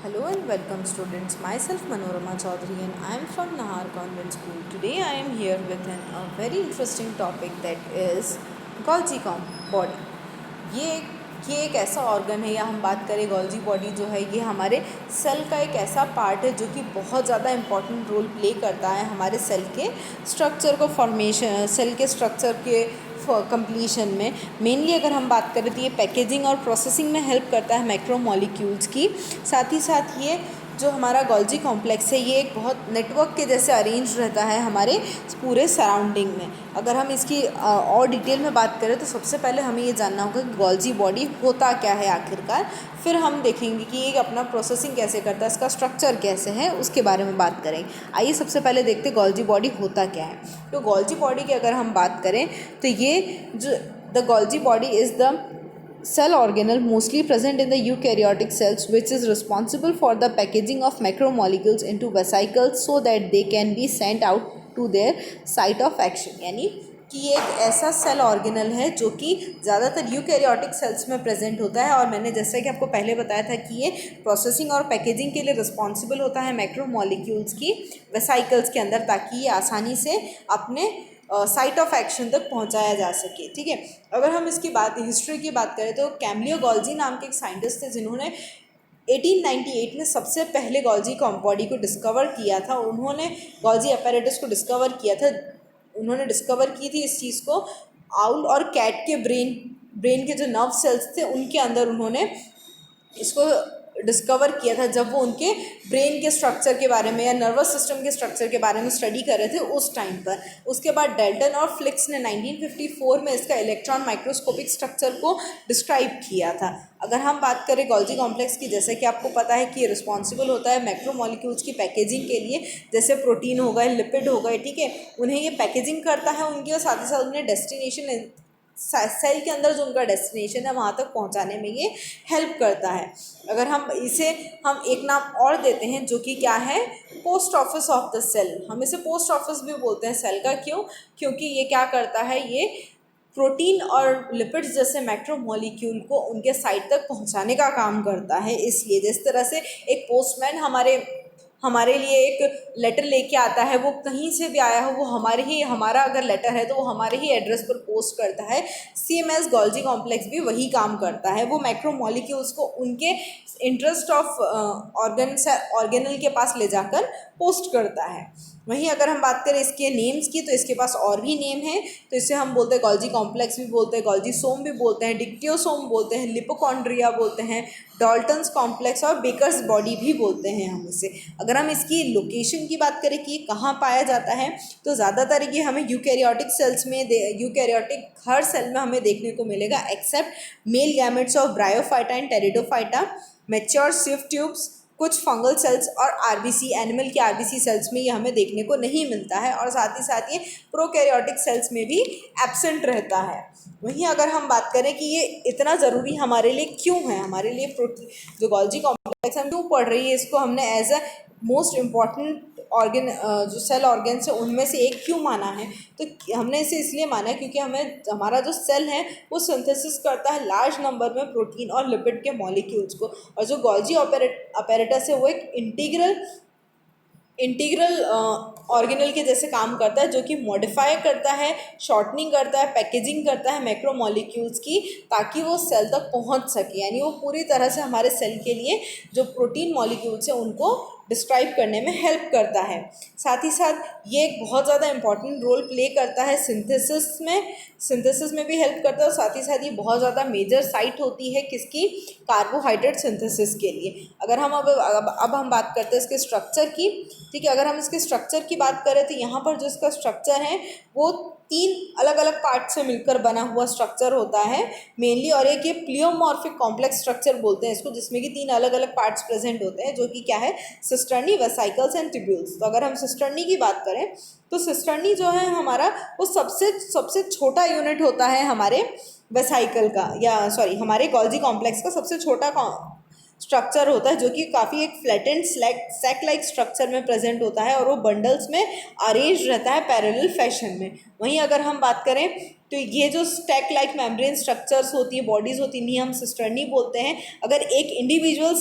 Hello and welcome students. Myself Manorama Chaudhary and I am from Nahar Convent School. Today I am here with a very interesting topic that is Golgi body. ये ये एक ऐसा organ है या हम बात करें Golgi body जो है ये हमारे सेल का एक ऐसा पार्ट है जो कि बहुत ज़्यादा इम्पॉर्टेंट रोल प्ले करता है हमारे सेल के स्ट्रक्चर को फॉर्मेशन सेल के स्ट्रक्चर के कंप्लीशन में। मेनली अगर हम बात करें तो ये पैकेजिंग और प्रोसेसिंग में हेल्प करता है मैक्रोमोलिक्यूल्स की। साथ ही साथ ये जो हमारा गोल्जी कॉम्प्लेक्स है ये एक बहुत नेटवर्क के जैसे अरेंज रहता है हमारे पूरे सराउंडिंग में। अगर हम इसकी और डिटेल में बात करें तो सबसे पहले हमें ये जानना होगा कि गोल्जी बॉडी होता क्या है आखिरकार, फिर हम देखेंगे कि ये अपना प्रोसेसिंग कैसे करता है, इसका स्ट्रक्चर कैसे है, उसके बारे में बात करेंगे। आइए सबसे पहले देखते गोल्जी बॉडी होता क्या है। तो गोल्जी बॉडी की अगर हम बात करें तो ये जो the Golgi body is the cell organelle mostly present in the eukaryotic cells which is responsible for the packaging of macromolecules into vesicles so that they can be sent out to their site of action। यानी कि ये एक ऐसा cell organelle है जो कि ज़्यादातर eukaryotic cells में प्रेजेंट होता है और मैंने जैसा कि आपको पहले बताया था कि ये प्रोसेसिंग और पैकेजिंग के लिए रिस्पॉन्सिबल होता है मैक्रोमोलिक्यूल्स की वेसाइकल्स के अंदर, ताकि ये आसानी से अपने साइट ऑफ एक्शन तक पहुंचाया जा सके। ठीक है, अगर हम इसकी हिस्ट्री की बात करें तो कैम्लियो गोल्जी नाम के एक साइंटिस्ट थे जिन्होंने 1898 में सबसे पहले गोल्जी बॉडी को डिस्कवर किया था। उन्होंने गोल्जी अपैरेटस को डिस्कवर किया था। उन्होंने डिस्कवर की थी इस चीज़ को आउल और कैट के ब्रेन के जो नर्व सेल्स थे उनके अंदर उन्होंने इसको डिस्कवर किया था जब वो उनके ब्रेन के स्ट्रक्चर के बारे में या नर्वस सिस्टम के स्ट्रक्चर के बारे में स्टडी कर रहे थे उस टाइम पर। उसके बाद डेल्टन और फ्लिक्स ने 1954 में इसका इलेक्ट्रॉन माइक्रोस्कोपिक स्ट्रक्चर को डिस्क्राइब किया था। अगर हम बात करें गोल्जी कॉम्प्लेक्स की, जैसे कि आपको पता है कि ये रिस्पॉन्सिबल होता है मैक्रोमोलिक्यूल्स की पैकेजिंग के लिए, जैसे प्रोटीन हो गए, लिपिड हो गए। ठीक है, उन्हें ये पैकेजिंग करता है उनकी और साथ ही साथ उन्हें डेस्टिनेशन सेल के अंदर जो उनका डेस्टिनेशन है वहाँ तक पहुँचाने में ये हेल्प करता है। अगर हम एक नाम और देते हैं जो कि क्या है, post office of the cell. हम इसे पोस्ट ऑफिस भी बोलते हैं सेल का। क्यों? क्योंकि ये क्या करता है, ये प्रोटीन और लिपिड्स जैसे मैक्रोमोलिक्यूल को उनके साइट तक पहुंचाने का काम करता है। इसलिए जिस तरह से एक पोस्टमैन हमारे लिए एक लेटर लेके आता है, वो कहीं से भी आया हो वो हमारा अगर लेटर है तो वो हमारे ही एड्रेस पर पोस्ट करता है। सेम एज गोल्जी कॉम्प्लेक्स भी वही काम करता है, वो मैक्रोमोलिक्यूल्स को उनके इंटरेस्ट ऑफ ऑर्गेनल के पास ले जाकर पोस्ट करता है। वहीं अगर हम बात करें इसके नेम्स की तो इसके पास और भी नेम है। तो इसे हम बोलते हैं गोल्जी कॉम्प्लेक्स भी बोलते हैं, गोल्जी सोम भी बोलते हैं, डिक्टियोसोम बोलते हैं, लिपोकॉन्ड्रिया बोलते हैं, डाल्टन्स कॉम्प्लेक्स और बेकर्स बॉडी भी बोलते हैं हम इसे। अगर हम इसकी लोकेशन की बात करें कि ये कहाँ पाया जाता है तो ज़्यादातर ये हमें यूकैरियोटिक सेल्स में यूकैरियोटिक हर सेल में हमें देखने को मिलेगा except male gametes of bryophyta and pteridophyta, mature sieve tubes, कुछ फंगल सेल्स और आरबीसी एनिमल के आरबीसी सेल्स में ये हमें देखने को नहीं मिलता है और साथ ही साथ ये प्रोकैरियोटिक सेल्स में भी एब्सेंट रहता है। वहीं अगर हम बात करें कि ये इतना ज़रूरी हमारे लिए क्यों है, हमारे लिए प्रोटीन जो गोल्जी कॉम्प्लेक्स हम क्यों पढ़ रही है, इसको हमने as a most important organ जो सेल ऑर्गन्स है उनमें से एक क्यों माना है, तो हमने इसे इसलिए माना है क्योंकि हमारा जो सेल है वो सिंथेसिस करता है लार्ज नंबर में प्रोटीन और लिपिड के मॉलिक्यूल्स को। और जो गोल्जी अपैरेटस है वो एक इंटीग्रल ऑर्गेनल के जैसे काम करता है जो कि मॉडिफाई करता है, शॉर्टनिंग करता है, पैकेजिंग करता है मैक्रोमोलिक्यूल्स की ताकि वो सेल तक पहुंच सके। यानी वो पूरी तरह से हमारे सेल के लिए जो प्रोटीन मॉलिक्यूल्स है उनको डिस्क्राइब करने में हेल्प करता है। साथ ही साथ ये एक बहुत ज़्यादा इंपॉर्टेंट रोल प्ले करता है सिंथेसिस में भी हेल्प करता है और साथ ही साथ ये बहुत ज़्यादा मेजर साइट होती है किसकी, कार्बोहाइड्रेट सिंथेसिस के लिए। अगर हम अब हम बात करते हैं इसके स्ट्रक्चर की। ठीक है, अगर हम इसके स्ट्रक्चर की बात करें तो यहाँ पर जो इसका स्ट्रक्चर है वो 3 अलग अलग पार्ट से मिलकर बना हुआ स्ट्रक्चर होता है मेनली, और एक ये प्लियोमॉर्फिक कॉम्प्लेक्स स्ट्रक्चर बोलते हैं इसको, जिसमें कि 3 अलग अलग पार्ट्स प्रेजेंट होते हैं जो कि क्या है, सिस्टर्नी, वेसाइकल्स एंड ट्यूब्यूल्स। तो अगर हम सिस्टर्नी की बात करें तो सिस्टर्नी जो है हमारा वो सबसे छोटा यूनिट होता है हमारे वेसाइकल का, या सॉरी हमारे गोल्जी कॉम्प्लेक्स का सबसे छोटा स्ट्रक्चर होता है जो कि काफ़ी एक फ्लैटेंड सैक लाइक स्ट्रक्चर में प्रेजेंट होता है और वो बंडल्स में अरेंज रहता है पैरेलल फैशन में। वहीं अगर हम बात करें तो ये जो स्टैक लाइक मेम्ब्रेन स्ट्रक्चर्स होती हैं, बॉडीज़ होती हैं, इन्हीं हम सिस्टर्नी बोलते हैं। अगर एक इंडिविजुअल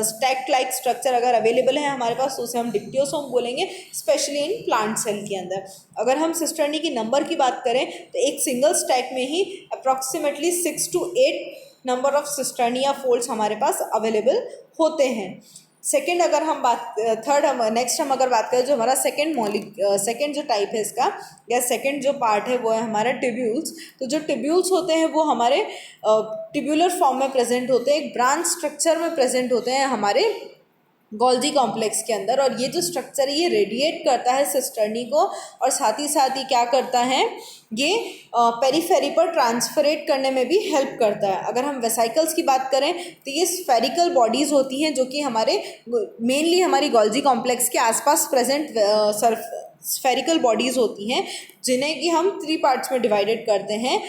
स्टैक लाइक स्ट्रक्चर अगर अवेलेबल है हमारे पास तो उसे हम डिप्टियोसोम बोलेंगे, स्पेशली इन प्लांट सेल के अंदर। अगर हम सिस्टर्नी की नंबर की बात करें तो एक सिंगल स्टैक में ही approximately 6 to 8 number of cisternae folds हमारे पास अवेलेबल होते हैं। सेकेंड अगर हम बात थर्ड हम नेक्स्ट हम अगर बात करें जो हमारा सेकेंड जो टाइप है इसका या सेकेंड जो पार्ट है वो है हमारा टिब्यूल्स। तो जो टिब्यूल्स होते हैं वो हमारे टिब्यूलर फॉर्म में प्रेजेंट होते हैं, एक ब्रांच स्ट्रक्चर में प्रेजेंट होते हैं हमारे गोल्जी कॉम्प्लेक्स के अंदर। और ये जो स्ट्रक्चर है ये रेडिएट करता है सिस्टर्नी को और साथ ही क्या करता है ये पेरीफेरी पर ट्रांसफरेट करने में भी हेल्प करता है। अगर हम वेसाइकल्स की बात करें तो ये स्फेरिकल बॉडीज़ होती हैं जो कि हमारे मेनली हमारी गोल्जी कॉम्प्लेक्स के आसपास प्रेजेंट स्फेरिकल बॉडीज़ होती हैं जिन्हें कि हम 3 पार्ट्स में डिवाइडेड करते हैं।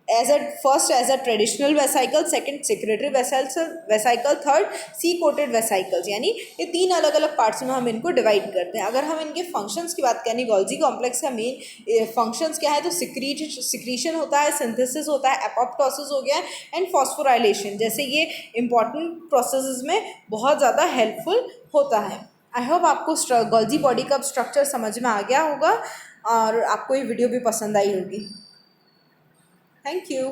First as a traditional vesicle, second secretory vesicle, third C coated vesicles, यानी ये 3 अलग अलग पार्ट्स में हम इनको डिवाइड करते हैं। अगर हम इनके फंक्शंस की बात करें, गोल्जी कॉम्प्लेक्स का मेन फंक्शंस क्या है तो सिक्रीशन होता है, सिंथेसिस होता है, एपोप्टोसिस हो गया एंड फॉस्फोराइलेशन, जैसे ये इंपॉर्टेंट प्रोसेसेस में बहुत ज़्यादा हेल्पफुल होता है। आई होप आपको गोल्जी बॉडी का स्ट्रक्चर समझ में आ गया होगा और आपको ये वीडियो भी पसंद आई होगी। Thank you.